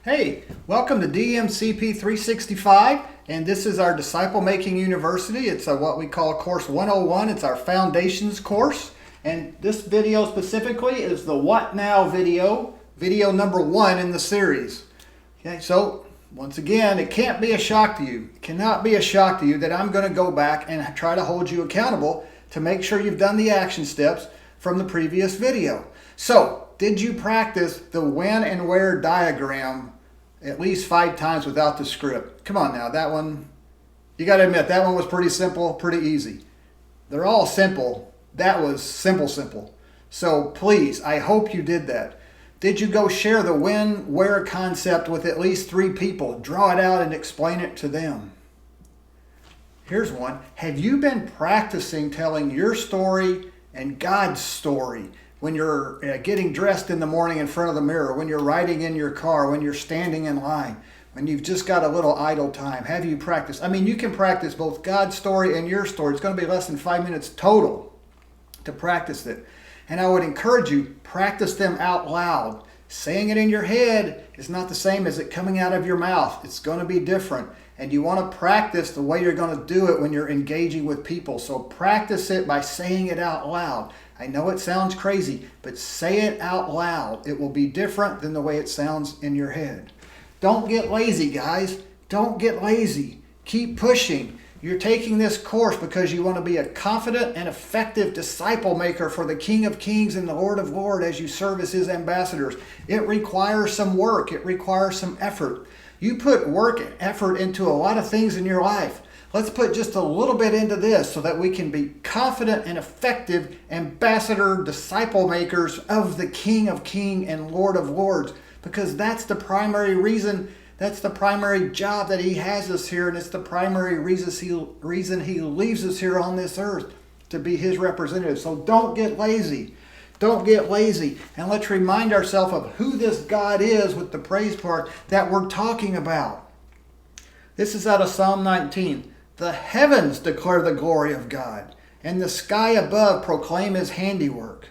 Hey, welcome to DMCP 365, and this is our Disciple Making University. It's what we call Course 101. It's our Foundations course, and this video specifically is the What Now video number 1 in the series. Okay, so once again, it can't be a shock to you. It cannot be a shock to you that I'm going to go back and try to hold you accountable to make sure you've done the action steps from the previous video. So, did you practice the when and where diagram at least 5 times without the script? Come on now, that one, you got to admit, that one was pretty simple, pretty easy. They're all simple. That was simple. So please, I hope you did that. Did you go share the when, where concept with at least 3 people? Draw it out and explain it to them. Here's one. Have you been practicing telling your story and God's story? When you're getting dressed in the morning in front of the mirror, when you're riding in your car, when you're standing in line, when you've just got a little idle time, have you practiced? I mean, you can practice both God's story and your story. It's going to be less than 5 minutes total to practice it. And I would encourage you, practice them out loud. Saying it in your head is not the same as it coming out of your mouth. It's going to be different. And you want to practice the way you're going to do it when you're engaging with people. So practice it by saying it out loud. I know it sounds crazy, but say it out loud. It will be different than the way it sounds in your head. Don't get lazy, guys. Don't get lazy. Keep pushing. You're taking this course because you want to be a confident and effective disciple maker for the King of Kings and the Lord of Lords as you serve as His ambassadors. It requires some work. It requires some effort. You put work and effort into a lot of things in your life. Let's put just a little bit into this so that we can be confident and effective ambassador disciple makers of the King of Kings and Lord of Lords, because that's the primary reason, that's the primary job that He has us here, and it's the primary reason He leaves us here on this earth, to be His representative. So don't get lazy. Don't get lazy. And let's remind ourselves of who this God is with the praise part that we're talking about. This is out of Psalm 19. The heavens declare the glory of God, and the sky above proclaim His handiwork.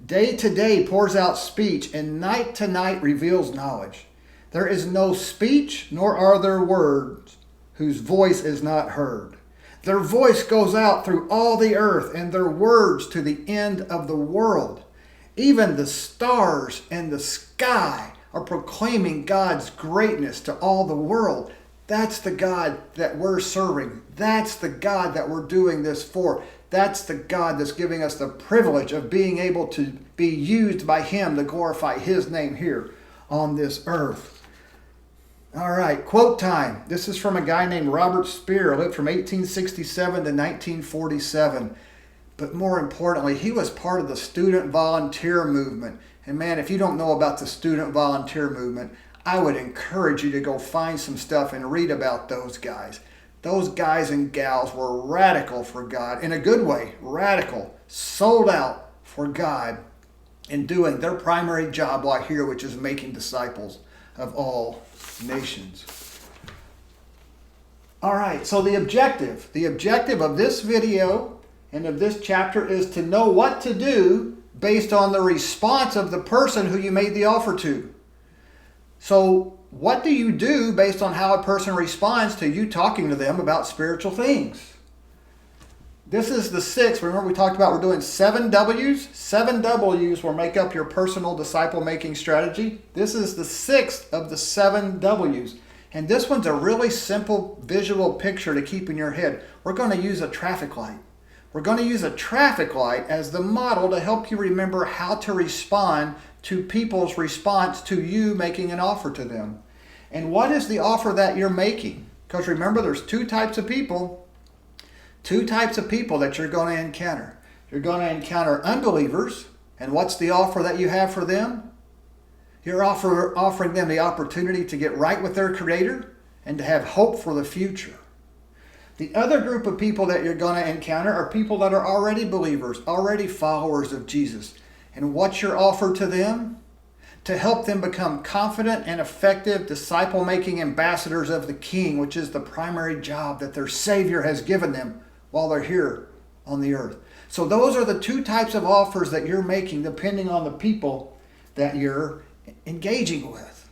Day to day pours out speech, and night to night reveals knowledge. There is no speech, nor are there words, whose voice is not heard. Their voice goes out through all the earth, and their words to the end of the world. Even the stars and the sky are proclaiming God's greatness to all the world. That's the God that we're serving. That's the God that we're doing this for. That's the God that's giving us the privilege of being able to be used by Him to glorify His name here on this earth. All right, quote time. This is from a guy named Robert Speer, lived from 1867 to 1947. But more importantly, he was part of the student volunteer movement. And man, if you don't know about the student volunteer movement, I would encourage you to go find some stuff and read about those guys. Those guys and gals were radical for God, in a good way, radical, sold out for God in doing their primary job while here, which is making disciples of all nations. All right, so the objective of this video and of this chapter is to know what to do based on the response of the person who you made the offer to. So what do you do based on how a person responds to you talking to them about spiritual things? This is the 6th. Remember we talked about we're doing 7 W's? 7 W's will make up your personal disciple-making strategy. This is the 6th of the 7 W's. And this one's a really simple visual picture to keep in your head. We're going to use a traffic light. We're going to use a traffic light as the model to help you remember how to respond to people's response to you making an offer to them. And what is the offer that you're making? Because remember, there's 2 types of people. 2 types of people that you're going to encounter. You're going to encounter unbelievers. And what's the offer that you have for them? You're offering them the opportunity to get right with their Creator and to have hope for the future. The other group of people that you're going to encounter are people that are already believers, already followers of Jesus. And what's your offer to them? To help them become confident and effective disciple-making ambassadors of the King, which is the primary job that their Savior has given them while they're here on the earth. So those are the 2 types of offers that you're making depending on the people that you're engaging with.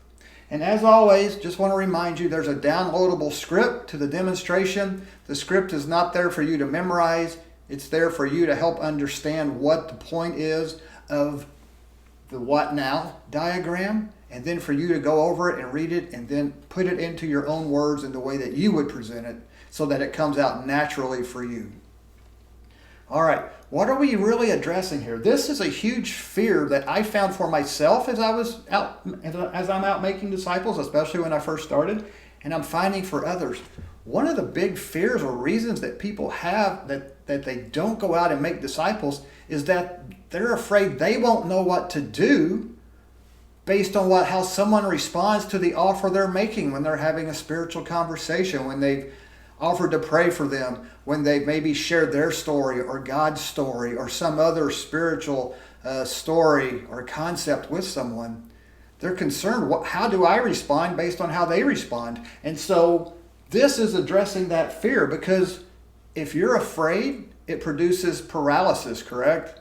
And as always, just want to remind you there's a downloadable script to the demonstration. The script is not there for you to memorize. It's there for you to help understand what the point is of the what now diagram, and then for you to go over it and read it and then put it into your own words in the way that you would present it so that it comes out naturally for you. All right, what are we really addressing here? This is a huge fear that I found for myself as I'm out making disciples, especially when I first started, and I'm finding for others. One of the big fears or reasons that people have that they don't go out and make disciples is that they're afraid they won't know what to do based on how someone responds to the offer they're making when they're having a spiritual conversation, when they've offered to pray for them, when they maybe shared their story or God's story or some other spiritual story or concept with someone. They're concerned, how do I respond based on how they respond? And so this is addressing that fear, because if you're afraid, it produces paralysis, correct?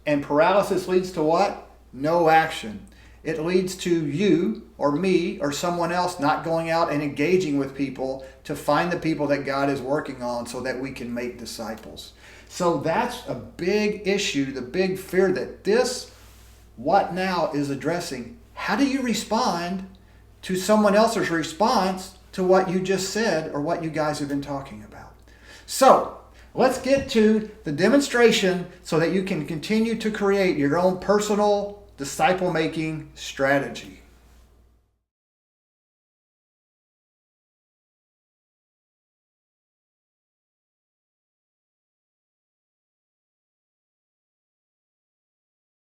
And paralysis leads to what? No action. It leads to you or me or someone else not going out and engaging with people to find the people that God is working on so that we can make disciples. So that's a big issue, the big fear that this what now is addressing. How do you respond to someone else's response to what you just said or what you guys have been talking about? So let's get to the demonstration so that you can continue to create your own personal disciple-making strategy.